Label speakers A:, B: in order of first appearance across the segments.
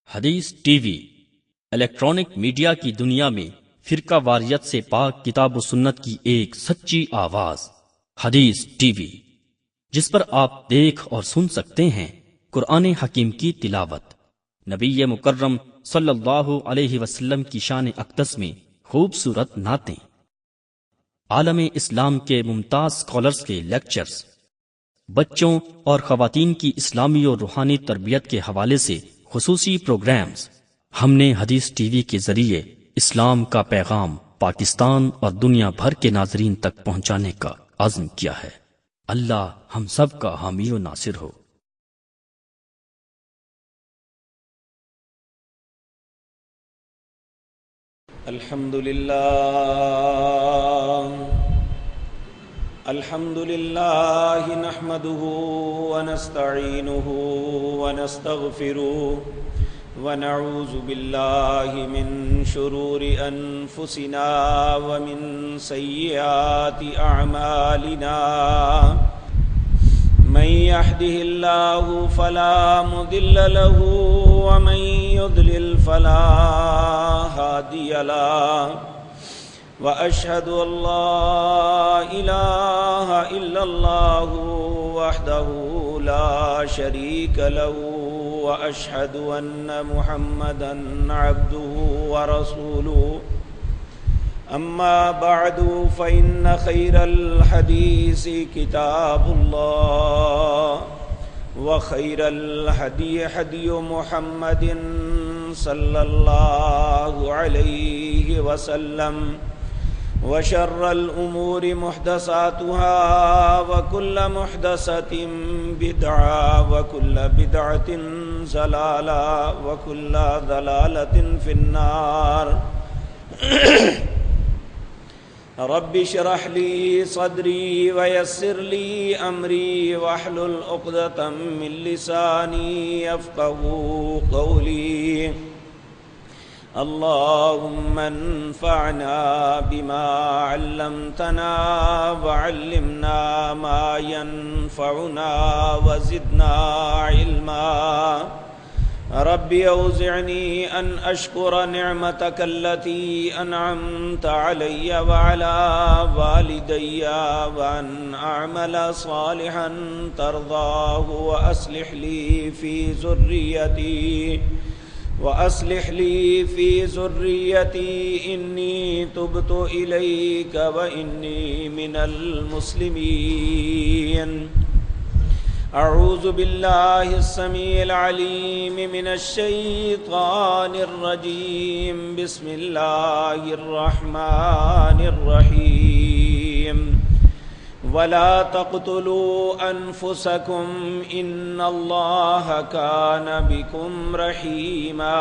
A: حدیث T V electronic media کی دنیا میں فرقہ واریت سے پاک کتاب و سنت کی ایک سچی آواز حدیث ٹی وی، جس پر آپ دیکھ اور سن سکتے ہیں قرآن حکیم کی تلاوت، نبی مکرم صلی اللہ علیہ وسلم کی شان اقدس میں خوبصورت نعتیں، عالم اسلام کے ممتاز اسکالرز کے لیکچرز، بچوں اور خواتین کی اسلامی اور روحانی تربیت کے حوالے سے خصوصی پروگرامز۔ ہم نے حدیث ٹی وی کے ذریعے اسلام کا پیغام پاکستان اور دنیا بھر کے ناظرین تک پہنچانے کا عزم کیا ہے۔ اللہ ہم سب کا حامی و ناصر ہو۔
B: الحمد لله نحمده ونستعينه ونستغفره ونعوذ بالله من شرور أنفسنا ومن سيئات أعمالنا، من يهده الله فلا مضل له ومن يضلل فلا هادي له، وأشهد أن لا إله إلا الله وحده لا شريك له، وأشهد أن محمدا عبده ورسوله، أما بعد فإن خير الحديث كتاب الله، وخير الهدي هدي محمد صلى الله عليه وسلم، وشر الأمور محدثاتها، وكل محدثة بدعة، وكل بدعة ضلالة، وكل ضلالة في النار۔ رب اشرح لي صدري ويسر لي أمري واحلل عقدة من لساني يفقهوا قولي، اللهم انفعنا بما علمتنا وعلمنا ما ينفعنا وزدنا علما، رب اوزعني ان اشكر نعمتك التي انعمت علي وعلى والدي، وان اعمل صالحا ترضاه، وأصلح لي في ذريتي إني تبت إليك وإني من المسلمين۔ أعوذ بالله السميع العليم من الشيطان الرجيم، بسم الله الرحمن الرحيم۔ ولا تقتلوا أنفسكم إن الله كان بكم رحيما،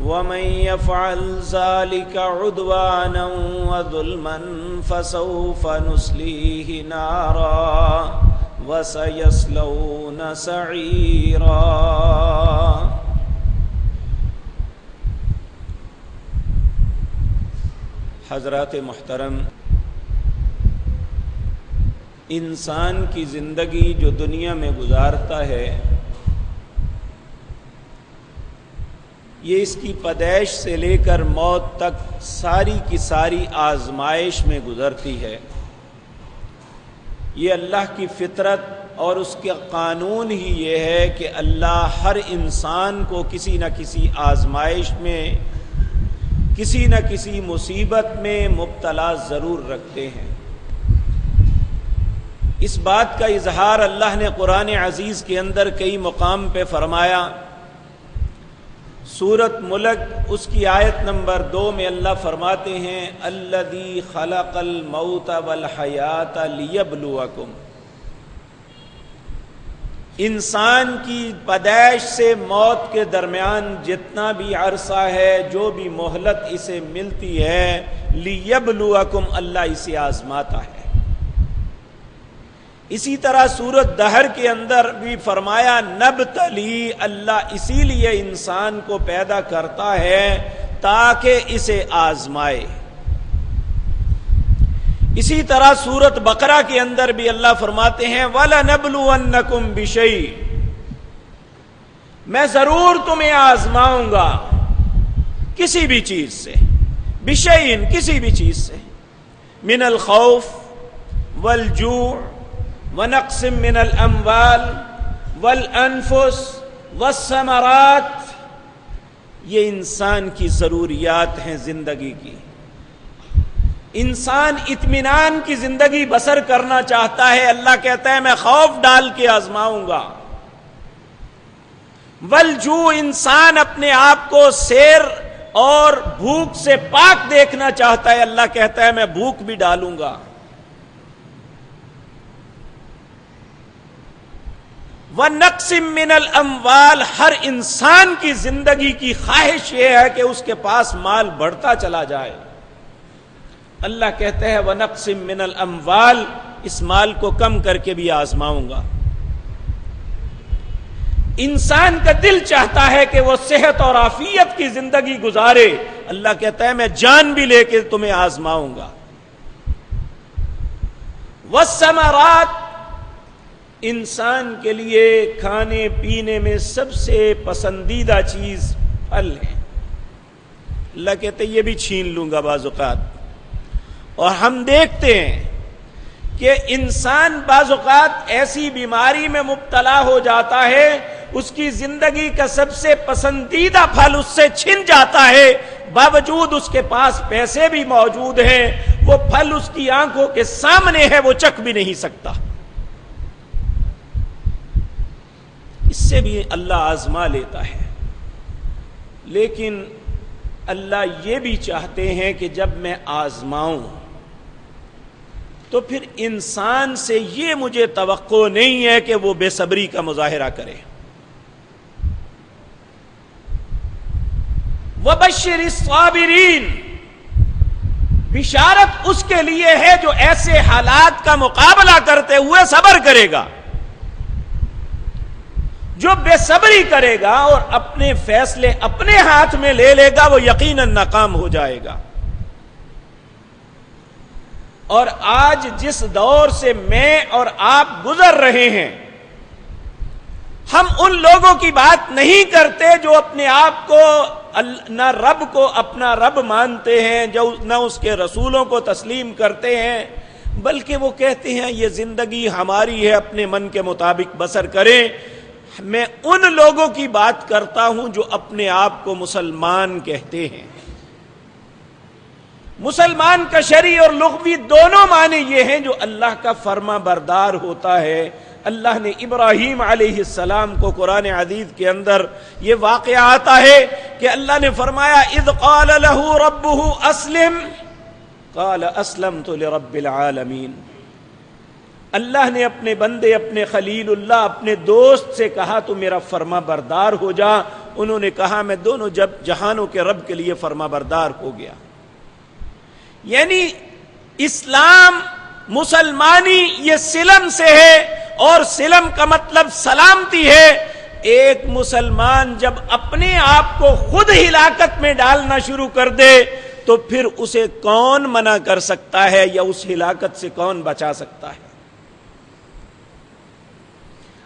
B: ومن يفعل ذلك عدوانا وظلما فسوف نصليه نارا وسيصلون سعيرا۔ حضرات محترم، انسان کی زندگی جو دنیا میں گزارتا ہے، یہ اس کی پیدائش سے لے کر موت تک ساری کی ساری آزمائش میں گزرتی ہے۔ یہ اللہ کی فطرت اور اس کا قانون ہی یہ ہے کہ اللہ ہر انسان کو کسی نہ کسی آزمائش میں، کسی نہ کسی مصیبت میں مبتلا ضرور رکھتے ہیں۔ اس بات کا اظہار اللہ نے قرآن عزیز کے اندر کئی مقام پہ فرمایا۔ سورۃ ملک اس کی آیت نمبر 2 میں اللہ فرماتے ہیں، الذی خلق الموت والحیات لیبلوکم۔ انسان کی پیدائش سے موت کے درمیان جتنا بھی عرصہ ہے، جو بھی مہلت اسے ملتی ہے، لیبلوکم، اللہ اسے آزماتا ہے۔ اسی طرح سورۃ دہر کے اندر بھی فرمایا نبتلی، اللہ اسی لیے انسان کو پیدا کرتا ہے تاکہ اسے آزمائے۔ اسی طرح سورۃ بقرہ کے اندر بھی اللہ فرماتے ہیں وَلَنَبْلُوَنَّكُمْ بِشَيْءٍ، میں ضرور تمہیں آزماؤں گا کسی بھی چیز سے، بشیء کسی بھی چیز سے، من الخوف والجوع ونقص من الاموال والانفس والثمرات، یہ انسان کی ضروریات ہیں زندگی کی۔ انسان اطمینان کی زندگی بسر کرنا چاہتا ہے، اللہ کہتا ہے میں خوف ڈال کے آزماؤں گا۔ والجوع، انسان اپنے آپ کو سیر اور بھوک سے پاک دیکھنا چاہتا ہے، اللہ کہتا ہے میں بھوک بھی ڈالوں گا۔ وَنَقْصٍ مِّنَ الْأَمْوَالِ، ہر انسان کی زندگی کی خواہش یہ ہے کہ اس کے پاس مال بڑھتا چلا جائے۔ اللہ کہتا ہے وَنَقْصٍ مِّنَ الْأَمْوَالِ، اس مال کو کم کر کے بھی آزماؤں گا۔ انسان کا دل چاہتا ہے کہ وہ صحت اور عافیت کی زندگی گزارے، اللہ کہتا ہے میں جان بھی لے کے تمہیں آزماؤں گا۔ والثمرات، انسان کے لیے کھانے پینے میں سب سے پسندیدہ چیز پھل ہے۔ اللہ کہتے یہ بھی چھین لوں گا بعض اوقات۔ اور ہم دیکھتے ہیں کہ انسان بعض اوقات ایسی بیماری میں مبتلا ہو جاتا ہے، اس کی زندگی کا سب سے پسندیدہ پھل اس سے چھن جاتا ہے، باوجود اس کے پاس پیسے بھی موجود ہیں، وہ پھل اس کی آنکھوں کے سامنے ہے، وہ چکھ بھی نہیں سکتا۔ اس سے بھی اللہ آزما لیتا ہے، لیکن اللہ یہ بھی چاہتے ہیں کہ جب میں آزماؤں تو پھر انسان سے یہ مجھے توقع نہیں ہے کہ وہ بے صبری کا مظاہرہ کرے۔ وَبَشِّرِ الصَّابِرِينَ، بشارت اس کے لیے ہے جو ایسے حالات کا مقابلہ کرتے ہوئے صبر کرے گا۔ جو بے صبری کرے گا اور اپنے فیصلے اپنے ہاتھ میں لے لے گا وہ یقیناً ناکام ہو جائے گا۔ اور آج جس دور سے میں اور آپ گزر رہے ہیں، ہم ان لوگوں کی بات نہیں کرتے جو اپنے آپ کو نہ رب کو اپنا رب مانتے ہیں، جو نہ اس کے رسولوں کو تسلیم کرتے ہیں، بلکہ وہ کہتے ہیں یہ زندگی ہماری ہے، اپنے من کے مطابق بسر کریں۔ میں ان لوگوں کی بات کرتا ہوں جو اپنے آپ کو مسلمان کہتے ہیں۔ مسلمان کا شرعی اور لغوی دونوں معنی یہ ہیں جو اللہ کا فرما بردار ہوتا ہے۔ اللہ نے ابراہیم علیہ السلام کو قرآن عزیز کے اندر یہ واقعہ آتا ہے کہ اللہ نے فرمایا اذ قال له ربه اسلم قال اسلمت لرب العالمین۔ اللہ نے اپنے بندے، اپنے خلیل اللہ، اپنے دوست سے کہا تو میرا فرما بردار ہو جا۔ انہوں نے کہا میں دونوں جہانوں کے رب کے لیے فرما بردار ہو گیا۔ یعنی اسلام، مسلمانی یہ سلم سے ہے، اور سلم کا مطلب سلامتی ہے۔ ایک مسلمان جب اپنے آپ کو خود ہلاکت میں ڈالنا شروع کر دے تو پھر اسے کون منع کر سکتا ہے یا اس ہلاکت سے کون بچا سکتا ہے؟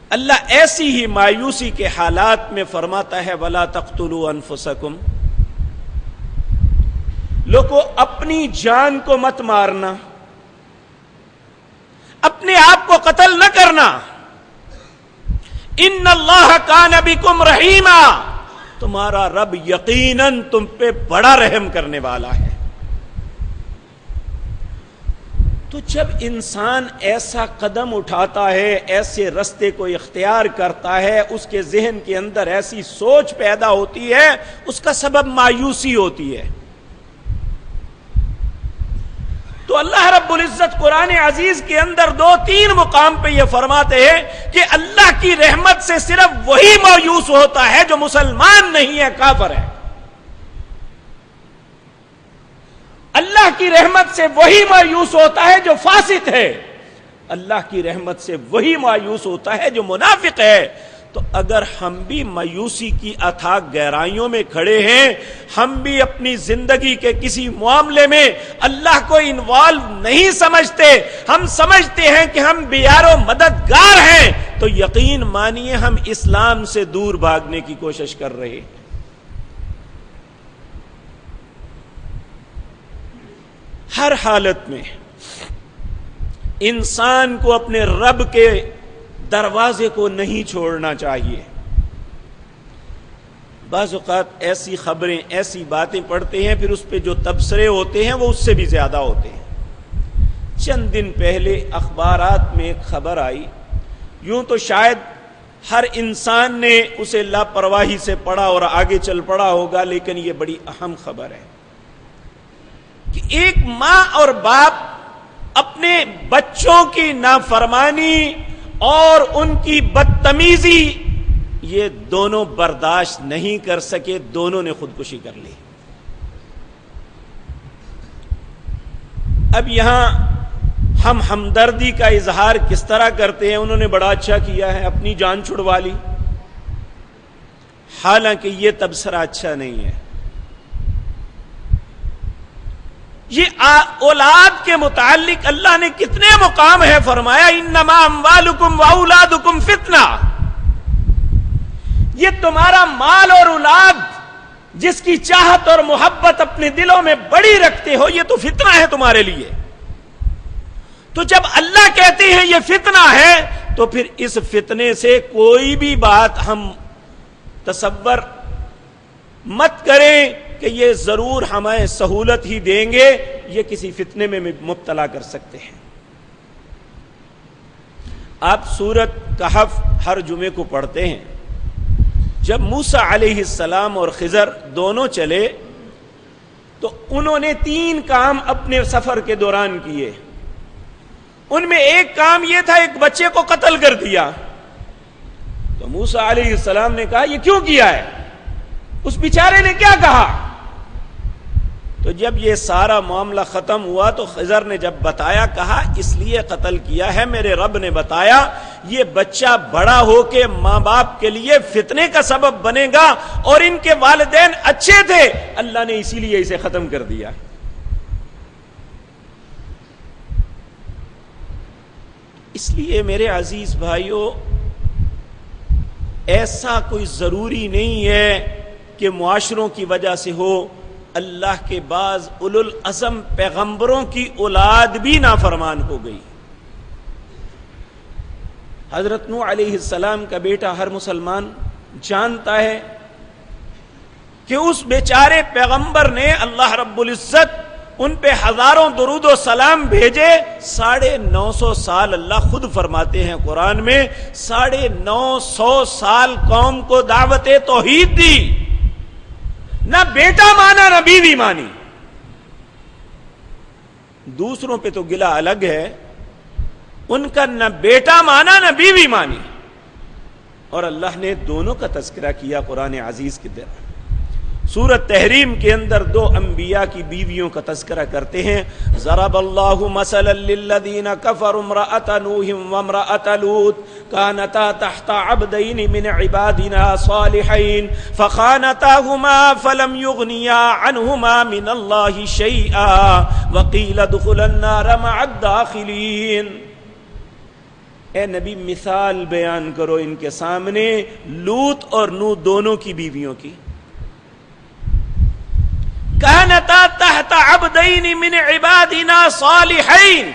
B: اللہ ایسی ہی مایوسی کے حالات میں فرماتا ہے وَلَا تَقْتُلُوا أَنفُسَكُمْ، لوگوں اپنی جان کو مت مارنا، اپنے آپ کو قتل نہ کرنا۔ ان اللہ کان بکم رحیما، تمہارا رب یقیناً تم پہ بڑا رحم کرنے والا ہے۔ تو جب انسان ایسا قدم اٹھاتا ہے، ایسے رستے کو اختیار کرتا ہے، اس کے ذہن کے اندر ایسی سوچ پیدا ہوتی ہے، اس کا سبب مایوسی ہوتی ہے۔ تو اللہ رب العزت قرآن عزیز کے اندر 2-3 مقام پہ یہ فرماتے ہیں کہ اللہ کی رحمت سے صرف وہی مایوس ہوتا ہے جو مسلمان نہیں ہے، کافر ہے۔ اللہ کی رحمت سے وہی مایوس ہوتا ہے جو فاسق ہے، اللہ کی رحمت سے وہی مایوس ہوتا ہے جو منافق ہے۔ تو اگر ہم بھی مایوسی کی اتھاہ گہرائیوں میں کھڑے ہیں، ہم بھی اپنی زندگی کے کسی معاملے میں اللہ کو انوالو نہیں سمجھتے، ہم سمجھتے ہیں کہ ہم بیار و مددگار ہیں، تو یقین مانیے ہم اسلام سے دور بھاگنے کی کوشش کر رہے ہیں. ہر حالت میں انسان کو اپنے رب کے دروازے کو نہیں چھوڑنا چاہیے. بعض اوقات ایسی خبریں، ایسی باتیں پڑھتے ہیں، پھر اس پہ جو تبصرے ہوتے ہیں وہ اس سے بھی زیادہ ہوتے ہیں. چند دن پہلے اخبارات میں ایک خبر آئی، یوں تو شاید ہر انسان نے اسے لاپرواہی سے پڑھا اور آگے چل پڑا ہوگا، لیکن یہ بڑی اہم خبر ہے کہ ایک ماں اور باپ اپنے بچوں کی نافرمانی اور ان کی بدتمیزی یہ دونوں برداشت نہیں کر سکے، دونوں نے خودکشی کر لی. اب یہاں ہم ہمدردی کا اظہار کس طرح کرتے ہیں؟ انہوں نے بڑا اچھا کیا ہے، اپنی جان چھڑوا لی. حالانکہ یہ تبصرہ اچھا نہیں ہے. یہ اولاد کے متعلق اللہ نے کتنے مقام ہے فرمایا، انما اموالکم واولادکم فتنہ. یہ تمہارا مال اور اولاد جس کی چاہت اور محبت اپنے دلوں میں بڑی رکھتے ہو، یہ تو فتنہ ہے تمہارے لیے. تو جب اللہ کہتے ہیں یہ فتنہ ہے، تو پھر اس فتنے سے کوئی بھی بات ہم تصور مت کریں کہ یہ ضرور ہمیں سہولت ہی دیں گے. یہ کسی فتنے میں مبتلا کر سکتے ہیں. آپ سورۃ کہف ہر جمعے کو پڑھتے ہیں. جب موسیٰ علیہ السلام اور خضر دونوں چلے تو انہوں نے 3 کام اپنے سفر کے دوران کیے. ان میں ایک کام یہ تھا، ایک بچے کو قتل کر دیا. تو موسیٰ علیہ السلام نے کہا یہ کیوں کیا ہے؟ اس بیچارے نے کیا کہا؟ تو جب یہ سارا معاملہ ختم ہوا تو خضر نے جب بتایا، کہا اس لیے قتل کیا ہے، میرے رب نے بتایا یہ بچہ بڑا ہو کے ماں باپ کے لیے فتنے کا سبب بنے گا، اور ان کے والدین اچھے تھے، اللہ نے اسی لیے اسے ختم کر دیا. اس لیے میرے عزیز بھائیوں، ایسا کوئی ضروری نہیں ہے کہ معاشروں کی وجہ سے ہو. اللہ کے بعض اولو العزم پیغمبروں کی اولاد بھی نافرمان ہو گئی. حضرت نوح علیہ السلام کا بیٹا ہر مسلمان جانتا ہے کہ اس بیچارے پیغمبر نے اللہ رب العزت ان پہ ہزاروں درود و سلام بھیجے. 950 سال اللہ خود فرماتے ہیں قرآن میں، 950 سال قوم کو دعوت توحید دی. نہ بیٹا مانا نہ بیوی مانی. دوسروں پہ تو گلہ الگ ہے، ان کا نہ بیٹا مانا نہ بیوی مانی. اور اللہ نے دونوں کا تذکرہ کیا قرآن عزیز کے در. سورۃ تحریم کے اندر 2 انبیاء کی بیویوں کا تذکرہ کرتے ہیں. ضرب اللہ مثلا للذین کفروا امرأۃ نوح وامرأۃ لوط كانتا تحت عبدین من عبادنا صالحین فخانتاهما فلم یغنیا عنہما من اللہ شیئا وقیل ادخلا النار مع الداخلین. اے نبی مثال بیان کرو ان کے سامنے لوط اور نوح دونوں کی بیویوں کی. کانتا تحت عبدین من عبادنا صالحین،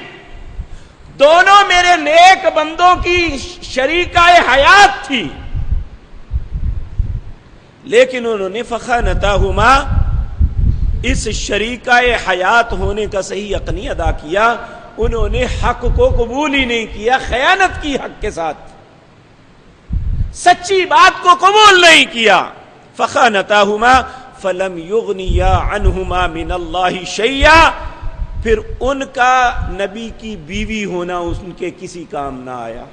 B: دونوں میرے نیک بندوں کی شریکہ حیات تھی، لیکن انہوں نے فخانتاہما، اس شریکہ حیات ہونے کا صحیح حق نہیں ادا کیا. انہوں نے حق کو قبول ہی نہیں کیا، خیانت کی حق کے ساتھ، سچی بات کو قبول نہیں کیا. فخانتاہما فلم یغنیا عنہما من اللہ شیئا، پھر ان کا نبی کی بیوی ہونا ان کے کسی کام نہ آیا.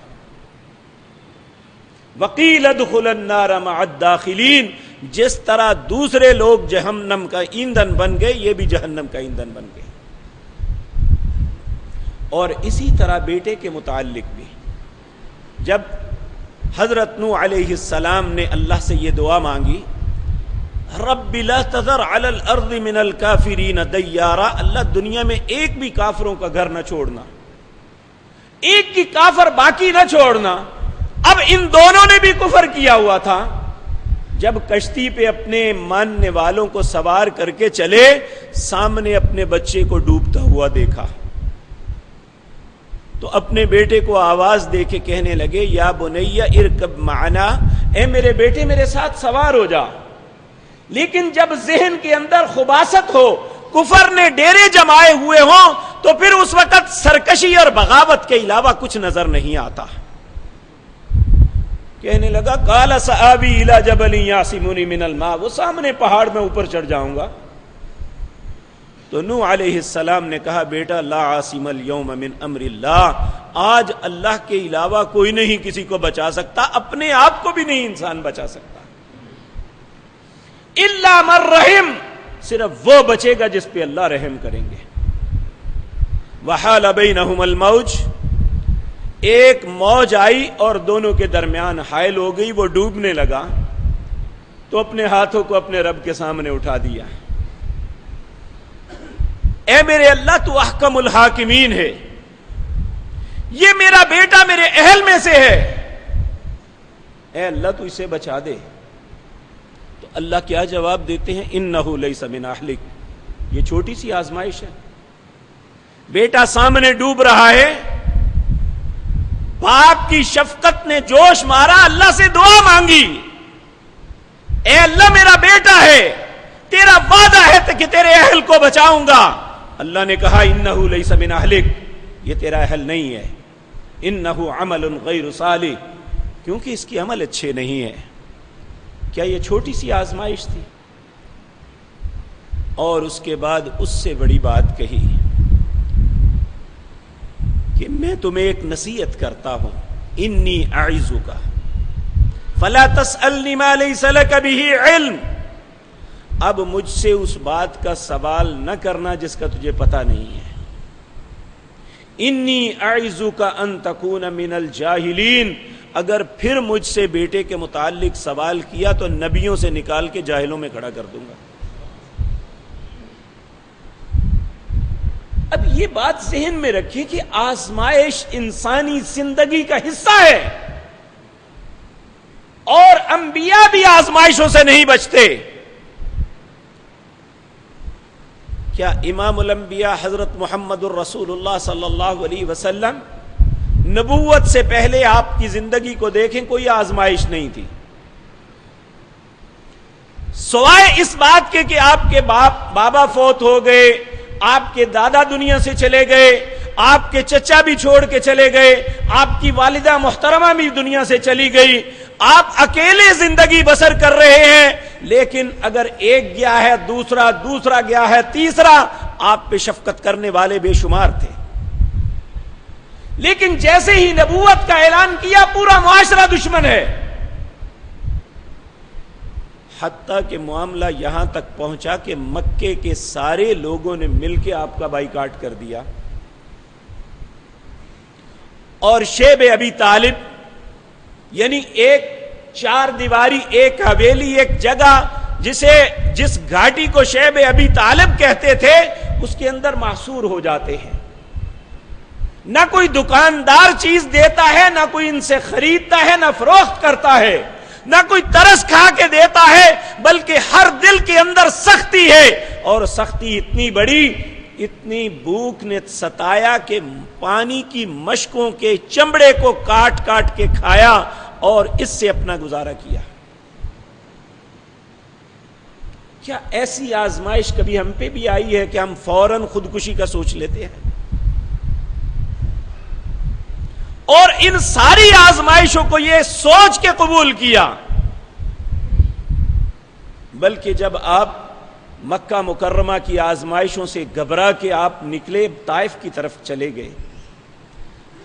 B: وقیل ادخلا النار مع الداخلین، جس طرح دوسرے لوگ جہنم کا ایندھن بن گئے، یہ بھی جہنم کا ایندھن بن گئے. اور اسی طرح بیٹے کے متعلق بھی جب حضرت نوح علیہ السلام نے اللہ سے یہ دعا مانگی، رب لا تذر علی الارض من الکافرین دیارا، اللہ دنیا میں ایک بھی کافروں کا گھر نہ چھوڑنا، ایک کی کافر باقی نہ چھوڑنا. اب ان دونوں نے بھی کفر کیا ہوا تھا. جب کشتی پہ اپنے ماننے والوں کو سوار کر کے چلے, سامنے اپنے بچے کو ڈوبتا ہوا دیکھا تو اپنے بیٹے کو آواز دے کے کہنے لگے, یا بنیا ارکب معنا, اے میرے بیٹے میرے ساتھ سوار ہو جا. لیکن جب ذہن کے اندر خباثت ہو, کفر نے ڈیرے جمائے ہوئے ہوں, تو پھر اس وقت سرکشی اور بغاوت کے علاوہ کچھ نظر نہیں آتا. کہنے لگا قال سآوی الی جبل یعصمنی من الماء, وہ سامنے پہاڑ میں اوپر چڑھ جاؤں گا. تو نوح علیہ السلام نے کہا, بیٹا لا عاصم اليوم من امر اللہ, آج اللہ کے علاوہ کوئی نہیں کسی کو بچا سکتا, اپنے آپ کو بھی نہیں انسان بچا سکتا. الا من رحم, صرف وہ بچے گا جس پہ اللہ رحم کریں گے. وحال بینہم الموج, ایک موج آئی اور دونوں کے درمیان حائل ہو گئی, وہ ڈوبنے لگا تو اپنے ہاتھوں کو اپنے رب کے سامنے اٹھا دیا. اے میرے اللہ تو احکم الحاکمین ہے, یہ میرا بیٹا میرے اہل میں سے ہے, اے اللہ تو اسے بچا دے. تو اللہ کیا جواب دیتے ہیں, انہ لیس من اہلک, یہ چھوٹی سی آزمائش ہے. بیٹا سامنے ڈوب رہا ہے, باپ کی شفقت نے جوش مارا, اللہ سے دعا مانگی, اے اللہ میرا بیٹا ہے, تیرا وعدہ ہے کہ تیرے اہل کو بچاؤں گا. اللہ نے کہا انہ لیس من اہلک, یہ تیرا اہل نہیں ہے, انہ عمل غیر صالح, کیونکہ اس کی عمل اچھے نہیں ہے. کیا یہ چھوٹی سی آزمائش تھی؟ اور اس کے بعد اس سے بڑی بات کہی کہ میں تمہیں ایک نصیحت کرتا ہوں, انی اعظک فلا تسألنی ما لیس لک بہ علم, اب مجھ سے اس بات کا سوال نہ کرنا جس کا تجھے پتہ نہیں ہے. انی اعظک ان تکون من الجاہلین, اگر پھر مجھ سے بیٹے کے متعلق سوال کیا تو نبیوں سے نکال کے جاہلوں میں کھڑا کر دوں گا. اب یہ بات ذہن میں رکھیں کہ آزمائش انسانی زندگی کا حصہ ہے, اور انبیاء بھی آزمائشوں سے نہیں بچتے. کیا امام الانبیاء حضرت محمد الرسول اللہ صلی اللہ علیہ وسلم نبوت سے پہلے آپ کی زندگی کو دیکھیں, کوئی آزمائش نہیں تھی, سوائے اس بات کے کہ آپ کے بابا فوت ہو گئے, آپ کے دادا دنیا سے چلے گئے, آپ کے چچا بھی چھوڑ کے چلے گئے, آپ کی والدہ محترمہ بھی دنیا سے چلی گئی, آپ اکیلے زندگی بسر کر رہے ہیں. لیکن اگر ایک گیا ہے, دوسرا گیا ہے, تیسرا, آپ پہ شفقت کرنے والے بے شمار تھے. لیکن جیسے ہی نبوت کا اعلان کیا, پورا معاشرہ دشمن ہے. حتیٰ کہ معاملہ یہاں تک پہنچا کہ مکے کے سارے لوگوں نے مل کے آپ کا بائیکاٹ کر دیا, اور شیب ابی طالب, یعنی ایک چار دیواری, ایک حویلی, ایک جگہ جس گھاٹی کو شیب ابی طالب کہتے تھے, اس کے اندر محصور ہو جاتے ہیں. نہ کوئی دکاندار چیز دیتا ہے, نہ کوئی ان سے خریدتا ہے, نہ فروخت کرتا ہے, نہ کوئی ترس کھا کے دیتا ہے, بلکہ ہر دل کے اندر سختی ہے, اور سختی اتنی بڑی, اتنی بھوک نے ستایا کہ پانی کی مشکوں کے چمڑے کو کاٹ کاٹ کے کھایا اور اس سے اپنا گزارا کیا. کیا ایسی آزمائش کبھی ہم پہ بھی آئی ہے کہ ہم فوراً خودکشی کا سوچ لیتے ہیں؟ اور ان ساری آزمائشوں کو یہ سوچ کے قبول کیا. بلکہ جب آپ مکہ مکرمہ کی آزمائشوں سے گھبرا کے آپ نکلے, طائف کی طرف چلے گئے,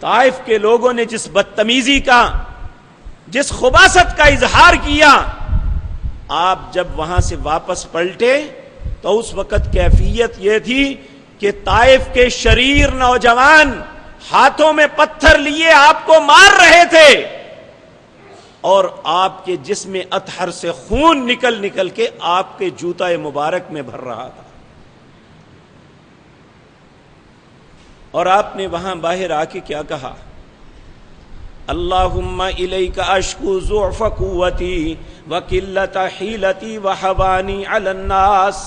B: طائف کے لوگوں نے جس بدتمیزی کا, جس خباثت کا اظہار کیا, آپ جب وہاں سے واپس پلٹے تو اس وقت کیفیت یہ تھی کہ طائف کے شریر نوجوان ہاتھوں میں پتھر لیے آپ کو مار رہے تھے, اور آپ کے جسم اطہر سے خون نکل نکل کے آپ کے جوتا مبارک میں بھر رہا تھا. اور آپ نے وہاں باہر آ کے کیا کہا؟ اللہم الیک اشکو ضعف قوتی وقلت حیلتی وحوانی علی الناس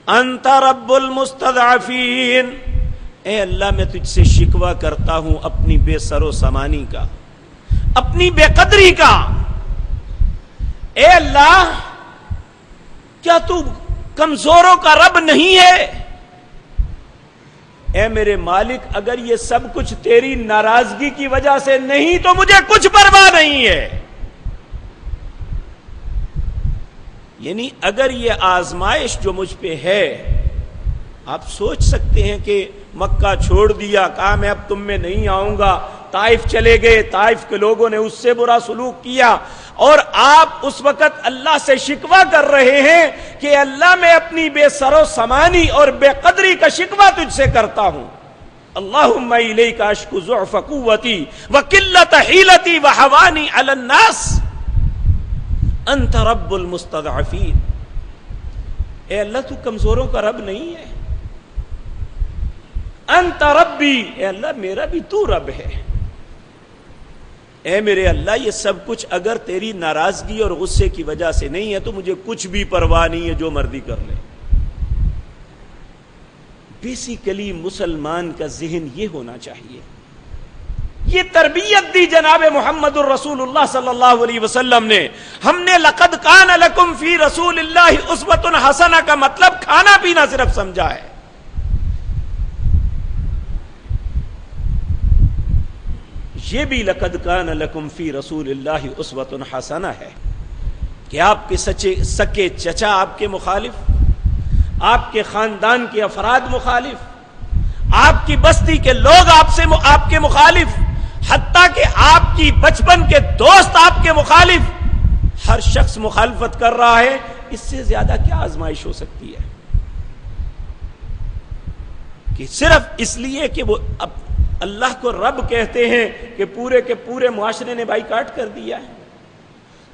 B: انت رب المستضعفین. اے اللہ میں تجھ سے شکوہ کرتا ہوں اپنی بے سر و سامانی کا، اپنی بے قدری کا. اے اللہ کیا تو کمزوروں کا رب نہیں ہے؟ اے میرے مالک اگر یہ سب کچھ تیری ناراضگی کی وجہ سے نہیں تو مجھے کچھ پرواہ نہیں ہے. یعنی اگر یہ آزمائش جو مجھ پہ ہے، آپ سوچ سکتے ہیں کہ مکہ چھوڑ دیا، کہا میں اب تم میں نہیں آؤں گا، طائف چلے گئے، طائف کے لوگوں نے اس سے برا سلوک کیا، اور آپ اس وقت اللہ سے شکوہ کر رہے ہیں کہ اللہ میں اپنی بے سر و سامانی اور بے قدری کا شکوہ تجھ سے کرتا ہوں. اللہم الیک اشکو ضعف قوتی وقلت حیلتی وحوانی علی الناس انت رب المستضعفین. اے اللہ تو کمزوروں کا رب نہیں ہے. انت ربی، اے اللہ میرا بھی تو رب ہے. اے میرے اللہ یہ سب کچھ اگر تیری ناراضگی اور غصے کی وجہ سے نہیں ہے تو مجھے کچھ بھی پرواہ نہیں ہے، جو مرضی کر لے. بیسیکلی مسلمان کا ذہن یہ ہونا چاہیے. یہ تربیت دی جناب محمد الرسول اللہ صلی اللہ علیہ وسلم نے. ہم نے لقد کان لکم فی رسول اللہ اسوۃ حسنہ کا مطلب کھانا پینا صرف سمجھا ہے. یہ بھی لقد کان لکم فی رسول اللہ اسوۃ حسنہ ہے کہ آپ کے سکے چچا آپ کے مخالف، آپ کے خاندان کے افراد مخالف، آپ کی بستی کے لوگ آپ کے مخالف، حتیٰ کہ آپ کی بچپن کے دوست آپ کے مخالف، ہر شخص مخالفت کر رہا ہے. اس سے زیادہ کیا آزمائش ہو سکتی ہے کہ صرف اس لیے کہ وہ اللہ کو رب کہتے ہیں کہ پورے کے پورے معاشرے نے بائیکاٹ کر دیا ہے.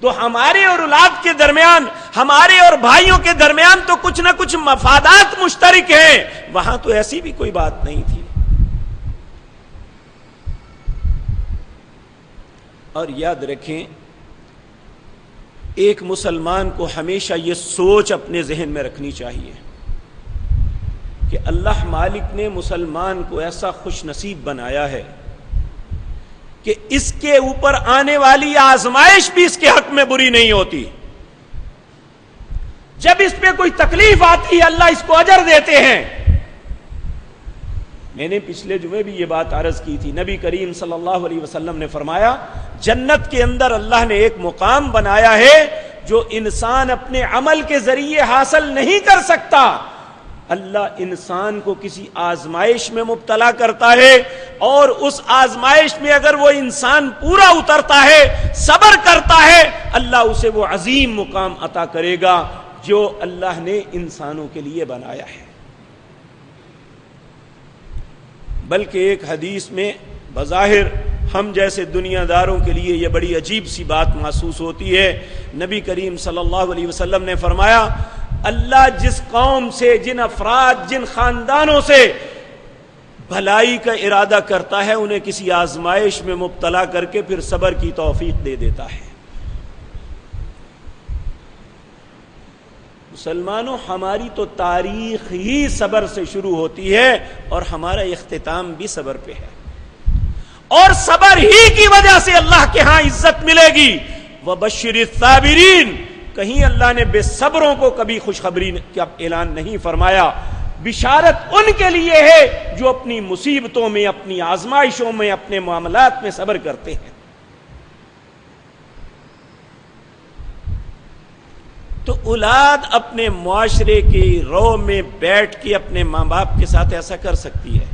B: تو ہمارے اور اولاد کے درمیان، ہمارے اور بھائیوں کے درمیان تو کچھ نہ کچھ مفادات مشترک ہیں. وہاں تو ایسی بھی کوئی بات نہیں تھی. اور یاد رکھیں، ایک مسلمان کو ہمیشہ یہ سوچ اپنے ذہن میں رکھنی چاہیے کہ اللہ مالک نے مسلمان کو ایسا خوش نصیب بنایا ہے کہ اس کے اوپر آنے والی آزمائش بھی اس کے حق میں بری نہیں ہوتی. جب اس پہ کوئی تکلیف آتی ہے اللہ اس کو اجر دیتے ہیں. میں نے پچھلے جمعے بھی یہ بات عرض کی تھی. نبی کریم صلی اللہ علیہ وسلم نے فرمایا جنت کے اندر اللہ نے ایک مقام بنایا ہے جو انسان اپنے عمل کے ذریعے حاصل نہیں کر سکتا. اللہ انسان کو کسی آزمائش میں مبتلا کرتا ہے، اور اس آزمائش میں اگر وہ انسان پورا اترتا ہے، صبر کرتا ہے، اللہ اسے وہ عظیم مقام عطا کرے گا جو اللہ نے انسانوں کے لیے بنایا ہے. بلکہ ایک حدیث میں بظاہر ہم جیسے دنیا داروں کے لیے یہ بڑی عجیب سی بات محسوس ہوتی ہے. نبی کریم صلی اللہ علیہ وسلم نے فرمایا اللہ جس قوم سے، جن افراد، جن خاندانوں سے بھلائی کا ارادہ کرتا ہے انہیں کسی آزمائش میں مبتلا کر کے پھر صبر کی توفیق دے دیتا ہے. مسلمانوں، ہماری تو تاریخ ہی صبر سے شروع ہوتی ہے اور ہمارا اختتام بھی صبر پہ ہے، اور صبر ہی کی وجہ سے اللہ کے ہاں عزت ملے گی. وَبَشِّرِ الصَّابِرِينَ، کہیں اللہ نے بے صبروں کو کبھی خوشخبری کا اعلان نہیں فرمایا. بشارت ان کے لیے ہے جو اپنی مصیبتوں میں، اپنی آزمائشوں میں، اپنے معاملات میں صبر کرتے ہیں. تو اولاد اپنے معاشرے کی رو میں بیٹھ کے اپنے ماں باپ کے ساتھ ایسا کر سکتی ہے.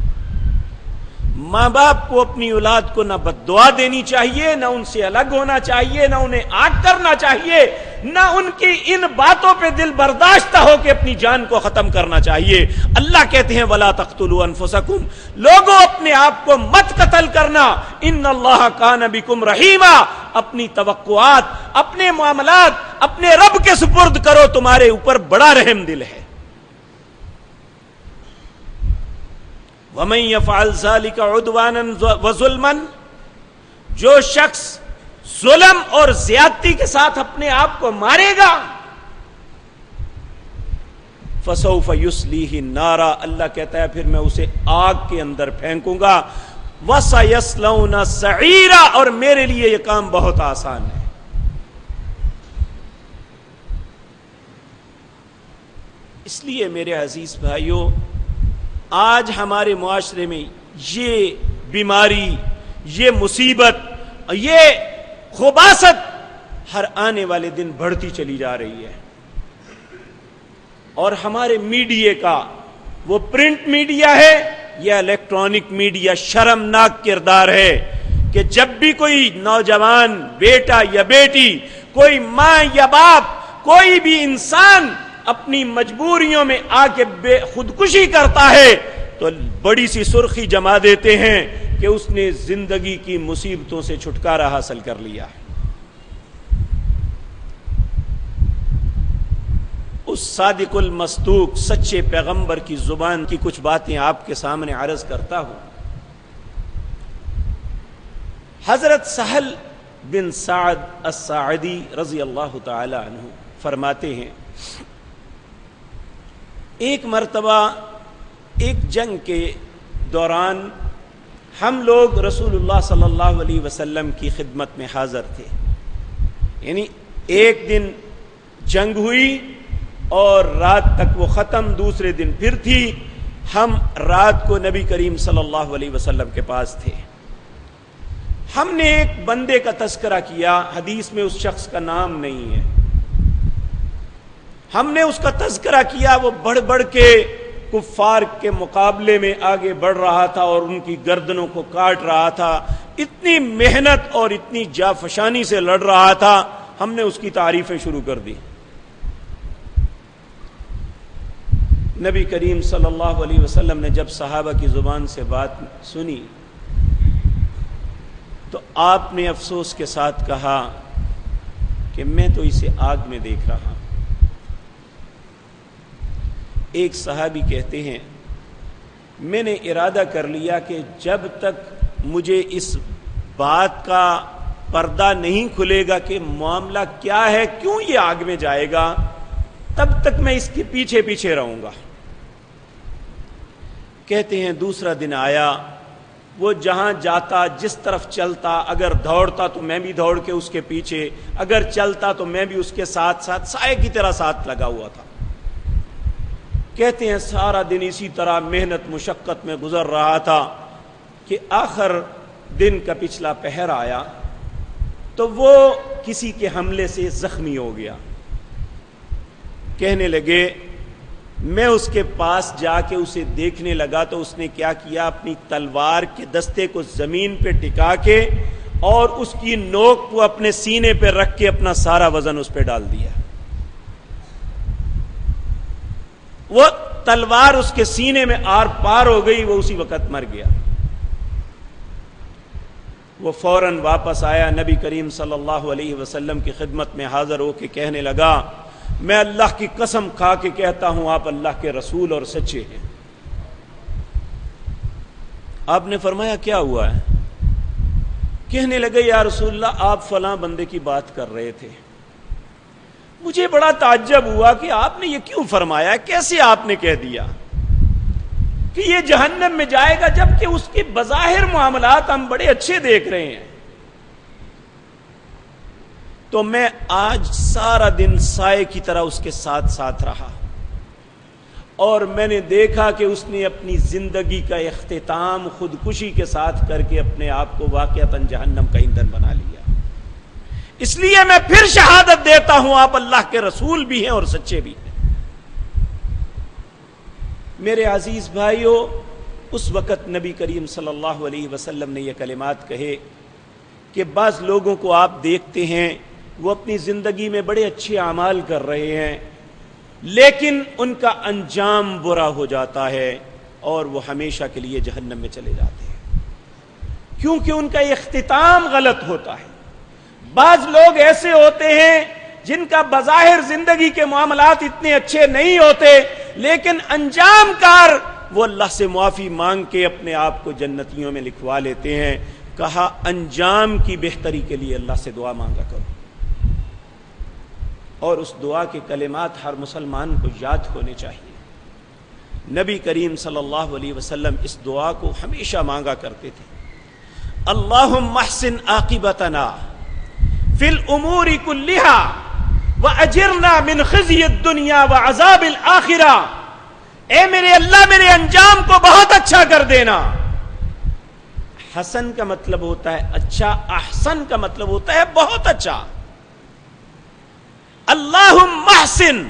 B: ماں باپ کو اپنی اولاد کو نہ بد دعا دینی چاہیے، نہ ان سے الگ ہونا چاہیے، نہ انہیں آگ کرنا چاہیے، نہ ان کی ان باتوں پہ دل برداشتہ ہو کے اپنی جان کو ختم کرنا چاہیے. اللہ کہتے ہیں وَلَا تَقْتُلُوا أَنفُسَكُمْ، لوگوں اپنے آپ کو مت قتل کرنا. إِنَّ اللَّهَ كَانَ بِكُمْ رَحِيمًا، اپنی توقعات، اپنے معاملات اپنے رب کے سپرد کرو، تمہارے اوپر بڑا رحم دل ہے. وَمَن يَفْعَلْ ذَلِكَ عُدْوَانًا وَظُلْمًا جو شخص ظلم اور زیادتی کے ساتھ اپنے آپ کو مارے گا فسوف یصلیہ نارا، اللہ کہتا ہے پھر میں اسے آگ کے اندر پھینکوں گا، وسیصلون سعیرا، اور میرے لیے یہ کام بہت آسان ہے۔ اس لیے میرے عزیز بھائیوں، آج ہمارے معاشرے میں یہ بیماری، یہ مصیبت، یہ خباثت ہر آنے والے دن بڑھتی چلی جا رہی ہے، اور ہمارے میڈیا کا، وہ پرنٹ میڈیا ہے یا الیکٹرانک میڈیا، شرمناک کردار ہے کہ جب بھی کوئی نوجوان بیٹا یا بیٹی، کوئی ماں یا باپ، کوئی بھی انسان اپنی مجبوریوں میں آ کے خودکشی کرتا ہے تو بڑی سی سرخی جما دیتے ہیں کہ اس نے زندگی کی مصیبتوں سے چھٹکارا حاصل کر لیا۔ اس صادق المصدوق سچے پیغمبر کی زبان کی کچھ باتیں آپ کے سامنے عرض کرتا ہوں۔ حضرت سہل بن سعد الساعدی رضی اللہ تعالی عنہ فرماتے ہیں، ایک مرتبہ ایک جنگ کے دوران ہم لوگ رسول اللہ صلی اللہ علیہ وسلم کی خدمت میں حاضر تھے، یعنی ایک دن جنگ ہوئی اور رات تک وہ ختم، دوسرے دن پھر تھی، ہم رات کو نبی کریم صلی اللہ علیہ وسلم کے پاس تھے۔ ہم نے ایک بندے کا تذکرہ کیا، حدیث میں اس شخص کا نام نہیں ہے، ہم نے اس کا تذکرہ کیا، وہ بڑھ بڑھ کے کفار کے مقابلے میں آگے بڑھ رہا تھا اور ان کی گردنوں کو کاٹ رہا تھا، اتنی محنت اور اتنی جافشانی سے لڑ رہا تھا، ہم نے اس کی تعریفیں شروع کر دی۔ نبی کریم صلی اللہ علیہ وسلم نے جب صحابہ کی زبان سے بات سنی تو آپ نے افسوس کے ساتھ کہا کہ میں تو اسے آگ میں دیکھ رہا ہوں۔ ایک صحابی کہتے ہیں، میں نے ارادہ کر لیا کہ جب تک مجھے اس بات کا پردہ نہیں کھلے گا کہ معاملہ کیا ہے، کیوں یہ آگ میں جائے گا، تب تک میں اس کے پیچھے پیچھے رہوں گا۔ کہتے ہیں دوسرا دن آیا، وہ جہاں جاتا، جس طرف چلتا، اگر دوڑتا تو میں بھی دوڑ کے اس کے پیچھے، اگر چلتا تو میں بھی اس کے ساتھ ساتھ سائے کی طرح ساتھ لگا ہوا تھا۔ کہتے ہیں سارا دن اسی طرح محنت مشقت میں گزر رہا تھا کہ آخر دن کا پچھلا پہر آیا تو وہ کسی کے حملے سے زخمی ہو گیا۔ کہنے لگے، میں اس کے پاس جا کے اسے دیکھنے لگا تو اس نے کیا کیا، اپنی تلوار کے دستے کو زمین پہ ٹکا کے اور اس کی نوک کو اپنے سینے پہ رکھ کے اپنا سارا وزن اس پہ ڈال دیا۔ وہ تلوار اس کے سینے میں آر پار ہو گئی، وہ اسی وقت مر گیا۔ وہ فوراً واپس آیا، نبی کریم صلی اللہ علیہ وسلم کی خدمت میں حاضر ہو کے کہنے لگا، میں اللہ کی قسم کھا کے کہتا ہوں آپ اللہ کے رسول اور سچے ہیں۔ آپ نے فرمایا کیا ہوا ہے؟ کہنے لگے یا رسول اللہ آپ فلاں بندے کی بات کر رہے تھے، مجھے بڑا تعجب ہوا کہ آپ نے یہ کیوں فرمایا، کیسے آپ نے کہہ دیا کہ یہ جہنم میں جائے گا، جبکہ اس کے بظاہر معاملات ہم بڑے اچھے دیکھ رہے ہیں۔ تو میں آج سارا دن سائے کی طرح اس کے ساتھ ساتھ رہا اور میں نے دیکھا کہ اس نے اپنی زندگی کا اختتام خودکشی کے ساتھ کر کے اپنے آپ کو واقعتاً جہنم کا ایندھن بنا لیا۔ اس لیے میں پھر شہادت دیتا ہوں آپ اللہ کے رسول بھی ہیں اور سچے بھی ہیں۔ میرے عزیز بھائیو، اس وقت نبی کریم صلی اللہ علیہ وسلم نے یہ کلمات کہے کہ بعض لوگوں کو آپ دیکھتے ہیں وہ اپنی زندگی میں بڑے اچھے اعمال کر رہے ہیں لیکن ان کا انجام برا ہو جاتا ہے اور وہ ہمیشہ کے لیے جہنم میں چلے جاتے ہیں کیونکہ ان کا اختتام غلط ہوتا ہے۔ بعض لوگ ایسے ہوتے ہیں جن کا بظاہر زندگی کے معاملات اتنے اچھے نہیں ہوتے لیکن انجام کار وہ اللہ سے معافی مانگ کے اپنے آپ کو جنتیوں میں لکھوا لیتے ہیں۔ کہا انجام کی بہتری کے لیے اللہ سے دعا مانگا کرو، اور اس دعا کے کلمات ہر مسلمان کو یاد ہونے چاہیے۔ نبی کریم صلی اللہ علیہ وسلم اس دعا کو ہمیشہ مانگا کرتے تھے، اللہم احسن عاقبتنا فی الامور کلہا واجرنا من خزی الدنیا وعذاب الآخرہ، اے میرے اللہ میرے انجام کو بہت اچھا کر دینا۔ حسن کا مطلب ہوتا ہے اچھا، احسن کا مطلب ہوتا ہے بہت اچھا۔ اللہم احسن،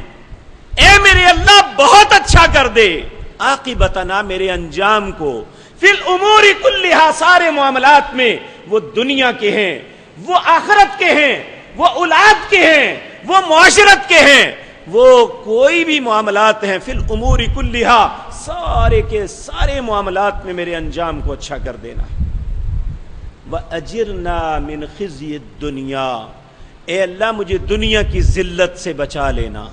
B: اے میرے اللہ بہت اچھا کر دے، عاقبتنا میرے انجام کو، فی الامور کلہا سارے معاملات میں، وہ دنیا کے ہیں، وہ آخرت کے ہیں، وہ اولاد کے ہیں، وہ معاشرت کے ہیں، وہ کوئی بھی معاملات ہیں، فی الامور کلہا سارے کے سارے معاملات میں میرے انجام کو اچھا کر دینا۔ وَأَجِرْنَا مِنْ خِزْيِ الدُّنْيَا، اے اللہ مجھے دنیا کی ذلت سے بچا لینا،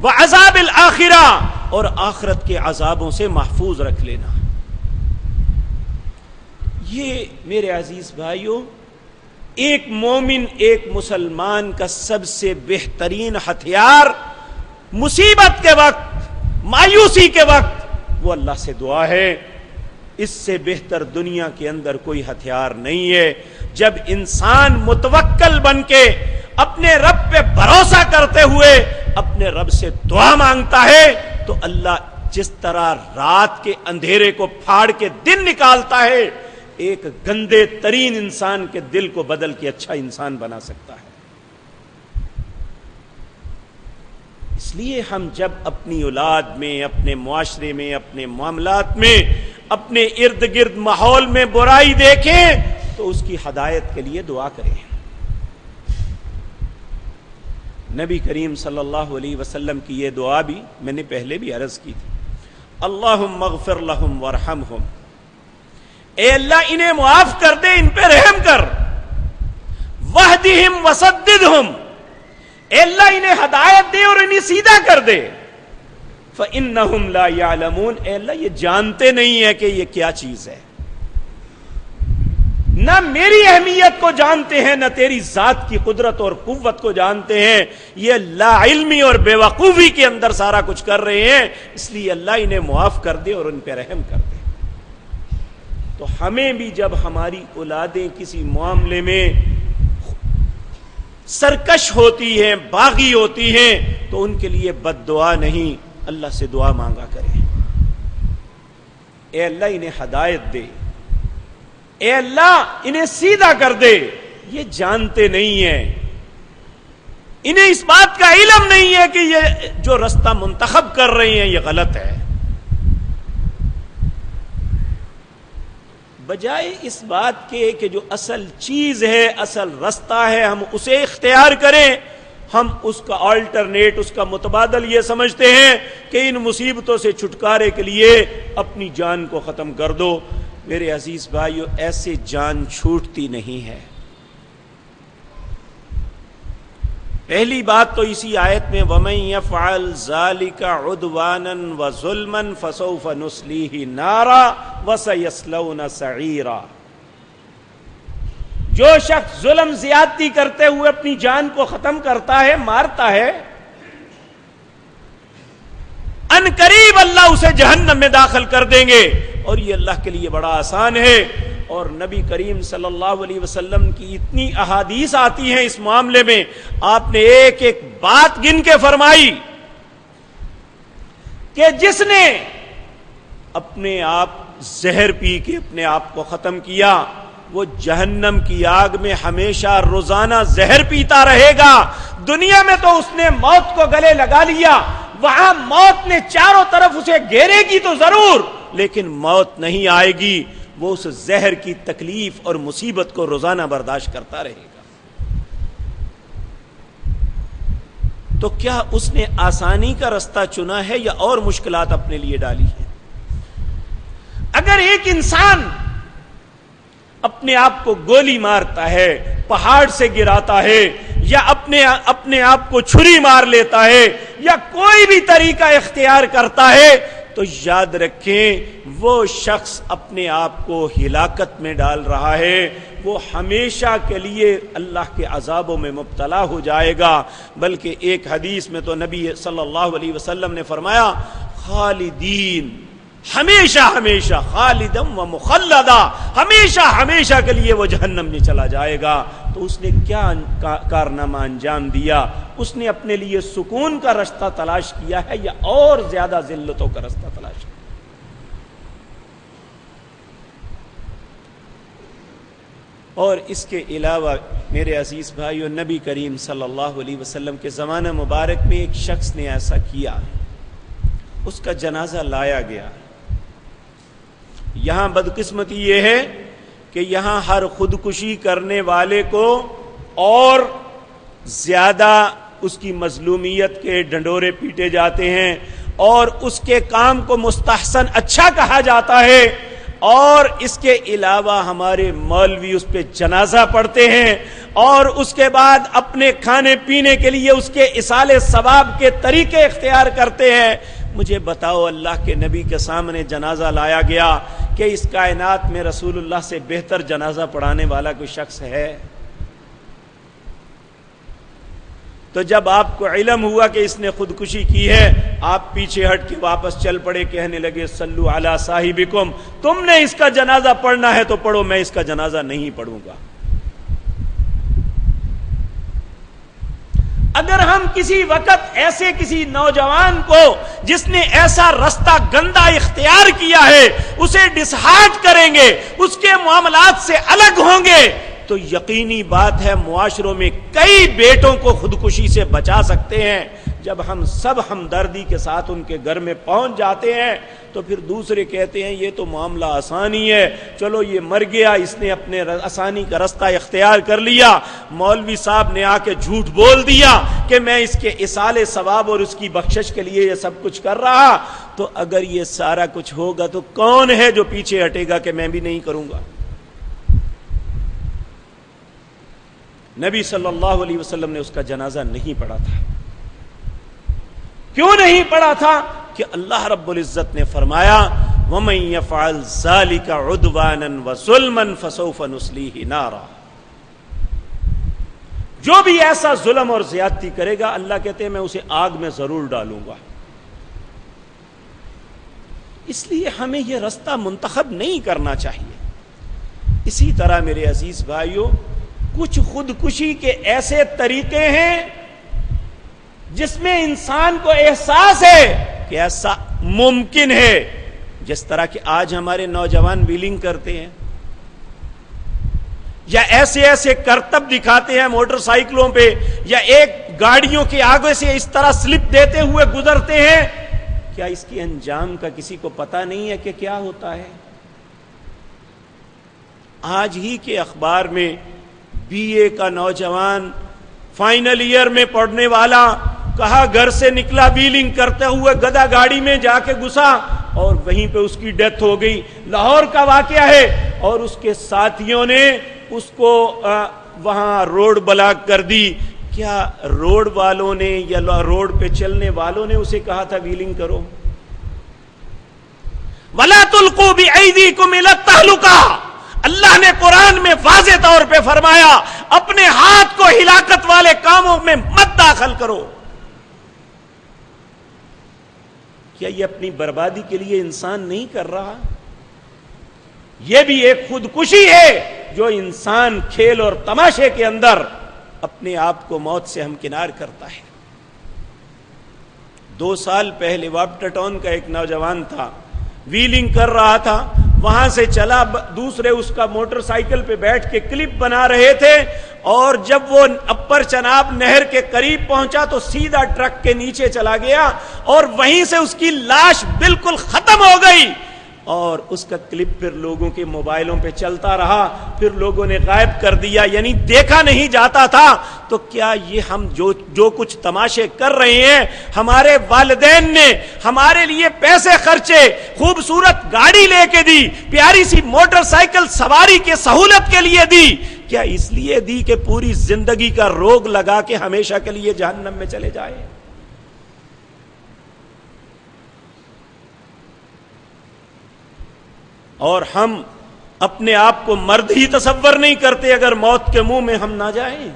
B: وعذاب الآخرہ، اور آخرت کے عذابوں سے محفوظ رکھ لینا۔ یہ میرے عزیز بھائیوں ایک مومن، ایک مسلمان کا سب سے بہترین ہتھیار مصیبت کے وقت، مایوسی کے وقت، وہ اللہ سے دعا ہے۔ اس سے بہتر دنیا کے اندر کوئی ہتھیار نہیں ہے۔ جب انسان متوکل بن کے اپنے رب پہ بھروسہ کرتے ہوئے اپنے رب سے دعا مانگتا ہے تو اللہ جس طرح رات کے اندھیرے کو پھاڑ کے دن نکالتا ہے، ایک گندے ترین انسان کے دل کو بدل کے اچھا انسان بنا سکتا ہے۔ اس لیے ہم جب اپنی اولاد میں، اپنے معاشرے میں، اپنے معاملات میں، اپنے ارد گرد ماحول میں برائی دیکھیں تو اس کی ہدایت کے لیے دعا کریں۔ نبی کریم صلی اللہ علیہ وسلم کی یہ دعا بھی میں نے پہلے بھی عرض کی تھی، اللہم اغفر لہم وارحمہم، اے اللہ انہیں معاف کر دے، ان پہ رحم کر، واہدہم وسددہم، اے اللہ انہیں ہدایت دے اور انہیں سیدھا کر دے، فإنہم لا یعلمون، اے اللہ یہ جانتے نہیں ہے کہ یہ کیا چیز ہے، نہ میری اہمیت کو جانتے ہیں، نہ تیری ذات کی قدرت اور قوت کو جانتے ہیں، یہ لا علمی اور بے وقوفی کے اندر سارا کچھ کر رہے ہیں، اس لیے اللہ انہیں معاف کر دے اور ان پہ رحم کر دے۔ تو ہمیں بھی جب ہماری اولادیں کسی معاملے میں سرکش ہوتی ہیں، باغی ہوتی ہیں، تو ان کے لیے بد دعا نہیں، اللہ سے دعا مانگا کرے، اے اللہ انہیں ہدایت دے، اے اللہ انہیں سیدھا کر دے، یہ جانتے نہیں ہیں، انہیں اس بات کا علم نہیں ہے کہ یہ جو رستہ منتخب کر رہے ہیں یہ غلط ہے۔ بجائے اس بات کے کہ جو اصل چیز ہے، اصل رستہ ہے، ہم اسے اختیار کریں، ہم اس کا آلٹرنیٹ، اس کا متبادل یہ سمجھتے ہیں کہ ان مصیبتوں سے چھٹکارے کے لیے اپنی جان کو ختم کر دو۔ میرے عزیز بھائیو، ایسے جان چھوٹتی نہیں ہے۔ پہلی بات تو اسی آیت میں وَمَن يَفْعَلْ ذَلِكَ عُدْوَانًا وَظُلْمًا فَسَوْفَ نُصْلِيهِ نَارًا وَسَيَصْلَوْنَ سَعِيرًا، جو شخص ظلم زیادتی کرتے ہوئے اپنی جان کو ختم کرتا ہے، مارتا ہے، ان قریب اللہ اسے جہنم میں داخل کر دیں گے، اور یہ اللہ کے لیے بڑا آسان ہے۔ اور نبی کریم صلی اللہ علیہ وسلم کی اتنی احادیث آتی ہیں اس معاملے میں، آپ نے ایک ایک بات گن کے فرمائی کہ جس نے اپنے آپ زہر پی کے اپنے آپ کو ختم کیا، وہ جہنم کی آگ میں ہمیشہ روزانہ زہر پیتا رہے گا۔ دنیا میں تو اس نے موت کو گلے لگا لیا، وہاں موت نے چاروں طرف اسے گھیرے گی تو ضرور، لیکن موت نہیں آئے گی، وہ اس زہر کی تکلیف اور مصیبت کو روزانہ برداشت کرتا رہے گا۔ تو کیا اس نے آسانی کا رستہ چنا ہے یا اور مشکلات اپنے لیے ڈالی ہیں؟ اگر ایک انسان اپنے آپ کو گولی مارتا ہے، پہاڑ سے گراتا ہے، یا اپنے آپ کو چھری مار لیتا ہے، یا کوئی بھی طریقہ اختیار کرتا ہے، تو یاد رکھیں وہ شخص اپنے آپ کو ہلاکت میں ڈال رہا ہے، وہ ہمیشہ کے لیے اللہ کے عذابوں میں مبتلا ہو جائے گا۔ بلکہ ایک حدیث میں تو نبی صلی اللہ علیہ وسلم نے فرمایا خالدین، ہمیشہ ہمیشہ، خالدم و مخلدہ، ہمیشہ ہمیشہ کے لیے وہ جہنم میں چلا جائے گا۔ تو اس نے کیا کارنامہ انجام دیا؟ اس نے اپنے لیے سکون کا رستہ تلاش کیا ہے یا اور زیادہ ذلتوں کا رستہ تلاش کیا؟ اور اس کے علاوہ میرے عزیز بھائیو، نبی کریم صلی اللہ علیہ وسلم کے زمانہ مبارک میں ایک شخص نے ایسا کیا، اس کا جنازہ لایا گیا۔ یہاں بدقسمتی یہ ہے کہ یہاں ہر خودکشی کرنے والے کو اور زیادہ اس کی مظلومیت کے ڈنڈورے پیٹے جاتے ہیں اور اس کے کام کو مستحسن اچھا کہا جاتا ہے، اور اس کے علاوہ ہمارے مولوی اس پہ جنازہ پڑھتے ہیں اور اس کے بعد اپنے کھانے پینے کے لیے اس کے ایصال ثواب کے طریقے اختیار کرتے ہیں۔ مجھے بتاؤ، اللہ کے نبی کے سامنے جنازہ لایا گیا کہ اس کائنات میں رسول اللہ سے بہتر جنازہ پڑھانے والا کوئی شخص ہے؟ تو جب آپ کو علم ہوا کہ اس نے خودکشی کی ہے، آپ پیچھے ہٹ کے واپس چل پڑے، کہنے لگے صلو علی صاحبکم، تم نے اس کا جنازہ پڑھنا ہے تو پڑھو، میں اس کا جنازہ نہیں پڑھوں گا۔ اگر ہم کسی وقت ایسے کسی نوجوان کو جس نے ایسا رستہ گندا اختیار کیا ہے اسے ڈسہارٹ کریں گے، اس کے معاملات سے الگ ہوں گے، تو یقینی بات ہے معاشروں میں کئی بیٹوں کو خودکشی سے بچا سکتے ہیں۔ جب ہم سب ہمدردی کے ساتھ ان کے گھر میں پہنچ جاتے ہیں تو پھر دوسرے کہتے ہیں یہ تو معاملہ آسانی ہے، چلو یہ مر گیا، اس نے اپنے آسانی کا رستہ اختیار کر لیا، مولوی صاحب نے آ کے جھوٹ بول دیا کہ میں اس کے ایصال ثواب اور اس کی بخشش کے لیے یہ سب کچھ کر رہا۔ تو اگر یہ سارا کچھ ہوگا تو کون ہے جو پیچھے ہٹے گا کہ میں بھی نہیں کروں گا؟ نبی صلی اللہ علیہ وسلم نے اس کا جنازہ نہیں پڑھا تھا۔ کیوں نہیں پڑھا تھا؟ کہ اللہ رب العزت نے فرمایا وَمَن يَفْعَلْ ذَلِكَ عُدْوَانًا وَظُلْمًا فَسَوْفَ نُصْلِيهِ نَارًا، جو بھی ایسا ظلم اور زیادتی کرے گا اللہ کہتے ہیں میں اسے آگ میں ضرور ڈالوں گا۔ اس لیے ہمیں یہ رستہ منتخب نہیں کرنا چاہیے۔ اسی طرح میرے عزیز بھائیوں، کچھ خودکشی کے ایسے طریقے ہیں جس میں انسان کو احساس ہے کہ ایسا ممکن ہے، جس طرح کہ آج ہمارے نوجوان ویلنگ کرتے ہیں یا ایسے ایسے کرتب دکھاتے ہیں موٹر سائیکلوں پہ، یا ایک گاڑیوں کے آگے سے اس طرح سلپ دیتے ہوئے گزرتے ہیں، کیا اس کی انجام کا کسی کو پتہ نہیں ہے کہ کیا ہوتا ہے؟ آج ہی کے اخبار میں بی اے کا نوجوان فائنل ایئر میں پڑھنے والا کہا گھر سے نکلا ویلنگ کرتے ہوئے گدا گاڑی میں جا کے گھسا اور وہیں پہ اس کی ڈیتھ ہو گئی۔ لاہور کا واقعہ ہے، اور اس کے ساتھیوں نے اس کو وہاں روڈ بلاک کر دی۔ کیا روڈ والوں نے یا روڈ پہ چلنے والوں نے اسے کہا تھا ویلنگ کرو؟ وَلَا تُلْقُوا بِأَيْدِيكُمْ إِلَى التَّهْلُكَةِ، اللہ نے قرآن میں واضح طور پہ فرمایا اپنے ہاتھ کو ہلاکت والے کاموں میں مت داخل کرو۔ کیا یہ اپنی بربادی کے لیے انسان نہیں کر رہا؟ یہ بھی ایک خودکشی ہے جو انسان کھیل اور تماشے کے اندر اپنے آپ کو موت سے ہمکنار کرتا ہے۔ 2 سال پہلے واپٹا ٹاؤن کا ایک نوجوان تھا، ویلنگ کر رہا تھا، وہاں سے چلا، دوسرے اس کا موٹر سائیکل پہ بیٹھ کے کلپ بنا رہے تھے، اور جب وہ اپر چناب نہر کے قریب پہنچا تو سیدھا ٹرک کے نیچے چلا گیا اور وہیں سے اس کی لاش بالکل ختم ہو گئی، اور اس کا کلپ پھر لوگوں کے موبائلوں پہ چلتا رہا، پھر لوگوں نے غائب کر دیا، یعنی دیکھا نہیں جاتا تھا۔ تو کیا یہ ہم جو کچھ تماشے کر رہے ہیں، ہمارے والدین نے ہمارے لیے پیسے خرچے، خوبصورت گاڑی لے کے دی، پیاری سی موٹر سائیکل سواری کے سہولت کے لیے دی، کیا اس لیے دی کہ پوری زندگی کا روگ لگا کے ہمیشہ کے لیے جہنم میں چلے جائے؟ اور ہم اپنے آپ کو مرد ہی تصور نہیں کرتے اگر موت کے منہ میں ہم نہ جائیں،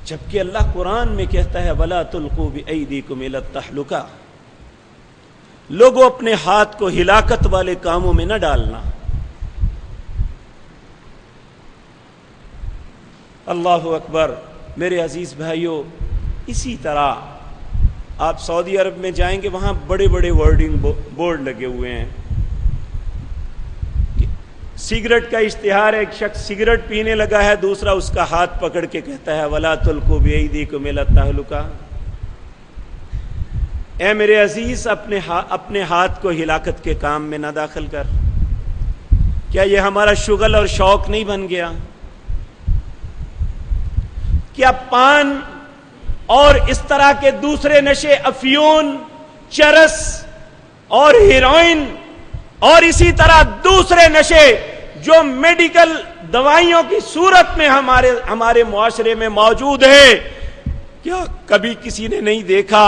B: جبکہ اللہ قرآن میں کہتا ہے وَلَا تُلْقُوا بِأَيْدِيكُمْ إِلَى التَّهْلُكَةِ، لوگوں اپنے ہاتھ کو ہلاکت والے کاموں میں نہ ڈالنا۔ اللہ اکبر۔ میرے عزیز بھائیوں، اسی طرح آپ سعودی عرب میں جائیں گے، وہاں بڑے بڑے ورڈنگ بورڈ لگے ہوئے ہیں، سگریٹ کا اشتہار ہے، ایک شخص سگریٹ پینے لگا ہے، دوسرا اس کا ہاتھ پکڑ کے کہتا ہے وَلَا تُلْقُوا بِأَيْدِيكُمْ إِلَى التَّهْلُكَةِ۔ اے میرے عزیز، اپنے ہاتھ کو ہلاکت کے کام میں نہ داخل کر۔ کیا یہ ہمارا شغل اور شوق نہیں بن گیا؟ کیا پان اور اس طرح کے دوسرے نشے، افیون، چرس اور ہیروئن اور اسی طرح دوسرے نشے جو میڈیکل دوائیوں کی صورت میں ہمارے معاشرے میں موجود ہے، کیا کبھی کسی نے نہیں دیکھا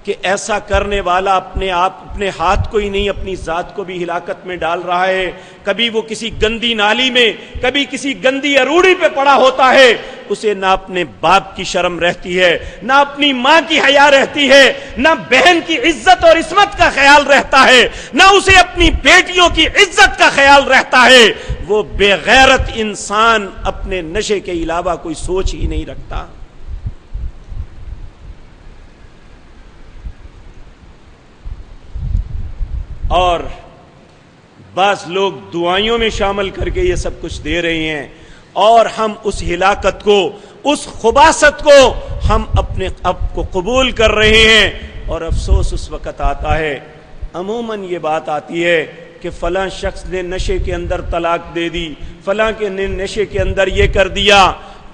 B: کہ ایسا کرنے والا اپنے ہاتھ کو ہی نہیں اپنی ذات کو بھی ہلاکت میں ڈال رہا ہے؟ کبھی وہ کسی گندی نالی میں، کبھی کسی گندی اروڑی پہ پڑا ہوتا ہے، اسے نہ اپنے باپ کی شرم رہتی ہے، نہ اپنی ماں کی حیا رہتی ہے، نہ بہن کی عزت اور عصمت کا خیال رہتا ہے، نہ اسے اپنی بیٹیوں کی عزت کا خیال رہتا ہے۔ وہ بے غیرت انسان اپنے نشے کے علاوہ کوئی سوچ ہی نہیں رکھتا۔ اور بعض لوگ دعائیوں میں شامل کر کے یہ سب کچھ دے رہے ہیں، اور ہم اس ہلاکت کو، اس خباثت کو ہم اپنے اب کو قبول کر رہے ہیں۔ اور افسوس اس وقت آتا ہے، عموماً یہ بات آتی ہے کہ فلاں شخص نے نشے کے اندر طلاق دے دی، فلاں کے نے نشے کے اندر یہ کر دیا۔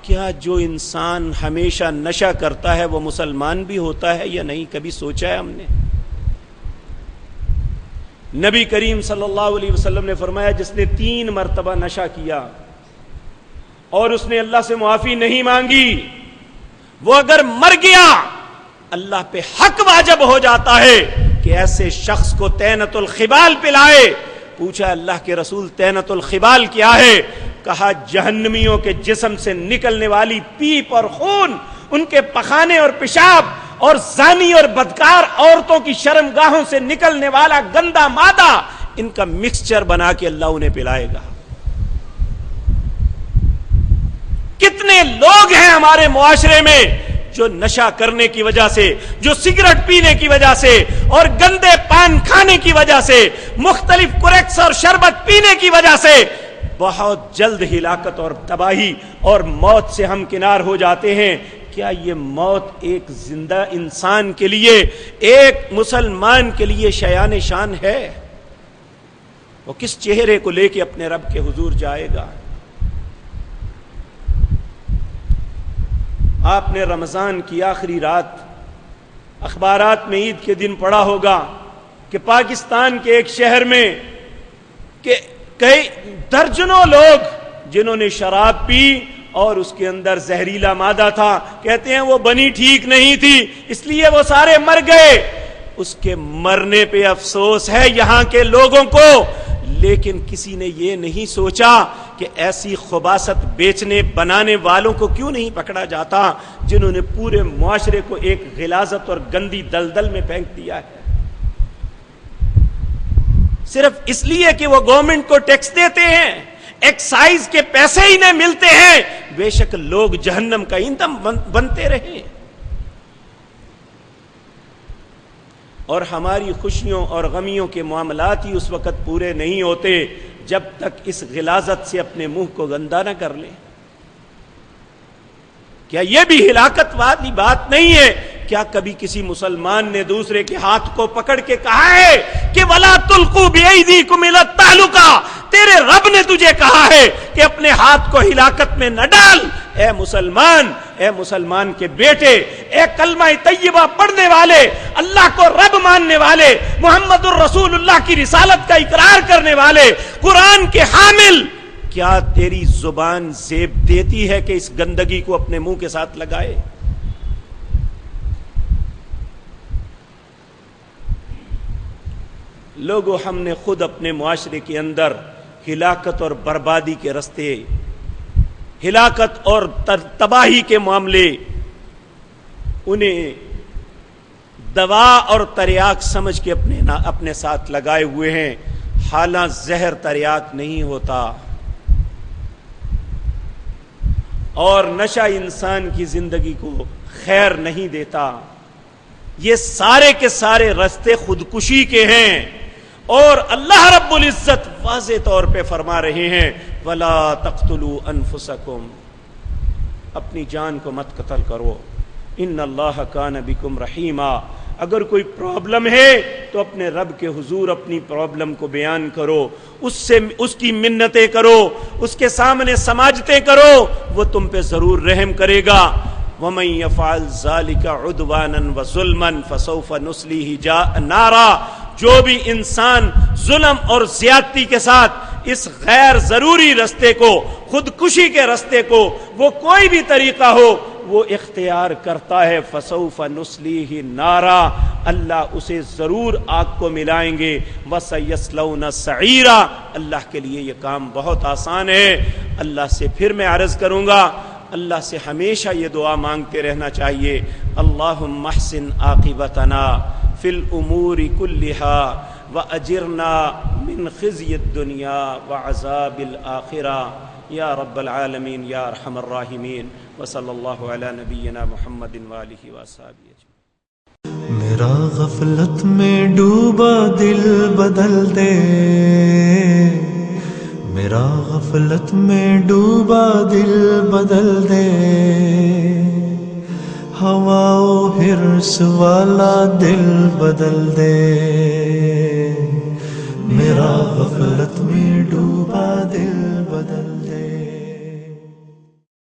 B: کیا جو انسان ہمیشہ نشہ کرتا ہے وہ مسلمان بھی ہوتا ہے یا نہیں؟ کبھی سوچا ہے ہم نے؟ نبی کریم صلی اللہ علیہ وسلم نے فرمایا جس نے 3 مرتبہ نشہ کیا اور اس نے اللہ سے معافی نہیں مانگی، وہ اگر مر گیا اللہ پہ حق واجب ہو جاتا ہے کہ ایسے شخص کو طینۃ الخبال پلائے۔ پوچھا اللہ کے رسول طینۃ الخبال کیا ہے؟ کہا جہنمیوں کے جسم سے نکلنے والی پیپ اور خون، ان کے پخانے اور پیشاب، اور زانی اور بدکار عورتوں کی شرمگاہوں سے نکلنے والا گندا مادہ، ان کا مکسچر بنا کے اللہ انہیں پلائے گا۔ کتنے لوگ ہیں ہمارے معاشرے میں جو نشہ کرنے کی وجہ سے، جو سگریٹ پینے کی وجہ سے اور گندے پان کھانے کی وجہ سے، مختلف کریکس اور شربت پینے کی وجہ سے بہت جلد ہلاکت اور تباہی اور موت سے ہمکنار ہو جاتے ہیں۔ کیا یہ موت ایک زندہ انسان کے لیے، ایک مسلمان کے لیے شایان شان ہے؟ وہ کس چہرے کو لے کے اپنے رب کے حضور جائے گا؟ آپ نے رمضان کی آخری رات اخبارات میں عید کے دن پڑھا ہوگا کہ پاکستان کے ایک شہر میں کہ کئی درجنوں لوگ جنہوں نے شراب پی اور اس کے اندر زہریلا مادہ تھا، کہتے ہیں وہ بنی ٹھیک نہیں تھی اس لیے وہ سارے مر گئے۔ اس کے مرنے پہ افسوس ہے یہاں کے لوگوں کو، لیکن کسی نے یہ نہیں سوچا کہ ایسی خباثت بیچنے بنانے والوں کو کیوں نہیں پکڑا جاتا جنہوں نے پورے معاشرے کو ایک غلاظت اور گندی دلدل میں پھینک دیا ہے، صرف اس لیے کہ وہ گورنمنٹ کو ٹیکس دیتے ہیں، ایکسائز کے پیسے ہی نہیں ملتے ہیں، بے شک لوگ جہنم کا ایندھن بنتے رہیں۔ اور ہماری خوشیوں اور غمیوں کے معاملات ہی اس وقت پورے نہیں ہوتے جب تک اس غلاظت سے اپنے منہ کو گندا نہ کر لیں۔ کیا یہ بھی ہلاکت والی بات نہیں ہے؟ کیا کبھی کسی مسلمان نے دوسرے کے ہاتھ کو پکڑ کے کہا ہے کہ وَلَا تُلْقُوا بِأَيْدِيكُمْ إِلَى التَّهْلُكَةِ؟ تیرے رب نے تجھے کہا ہے کہ اپنے ہاتھ کو ہلاکت میں نہ ڈال۔ اے مسلمان کے بیٹے، اے کلمہ طیبہ پڑھنے والے، اللہ کو رب ماننے والے، محمد الرسول اللہ کی رسالت کا اقرار کرنے والے، قرآن کے حامل، کیا تیری زبان زیب دیتی ہے کہ اس گندگی کو اپنے منہ کے ساتھ لگائے؟ لوگوں ہم نے خود اپنے معاشرے کے اندر ہلاکت اور بربادی کے رستے، ہلاکت اور تباہی کے معاملے انہیں دوا اور تریاک سمجھ کے اپنے ساتھ لگائے ہوئے ہیں، حالانکہ زہر تریاک نہیں ہوتا، اور نشہ انسان کی زندگی کو خیر نہیں دیتا۔ یہ سارے کے سارے رستے خودکشی کے ہیں، اور اللہ رب العزت واضح طور پہ فرما رہے ہیں وَلَا تَقْتُلُوا أَنفُسَكُمْ، اپنی جان کو مت قتل کرو، ان اللہ کان بکم رحیما۔ اگر کوئی پرابلم ہے تو اپنے رب کے حضور اپنی پرابلم کو بیان کرو، اس کی منتیں کرو، اس کے سامنے سماجتیں کرو، وہ تم پہ ضرور رحم کرے گا۔ وَمَن يَفْعَلْ ذَلِكَ عُدْوَانًا وَظُلْمًا فَسَوْفَ نُصْلِيهِ نَارًا، جو بھی انسان ظلم اور زیادتی کے ساتھ اس غیر ضروری رستے کو، خودکشی کے رستے کو، وہ کوئی بھی طریقہ ہو وہ اختیار کرتا ہے، فَسَوْفَ نُصْلِيهِ نَارًا، اللہ اسے ضرور آگ کو ملائیں گے، وَسَيَصْلَوْنَ سَعِيرًا، اللہ کے لیے یہ کام بہت آسان ہے۔ اللہ سے پھر میں عرض کروں گا، اللہ سے ہمیشہ یہ دعا مانگتے رہنا چاہیے، اللہم احسن عاقبتنا فی الامور کلہا واجرنا من خزی الدنیا وعذاب الآخرہ، یا رب العالمین یا ارحم الراحمین، وصلی اللہ علی نبینا محمد وآلہ وصحبہ اجمعین۔
C: میرا غفلت میں ڈوبا دل بدل دے، میرا غفلت میں ڈوبا دل بدل دے، ہوا و حرص والا دل بدل دے، میرا غفلت میں ڈوبا دل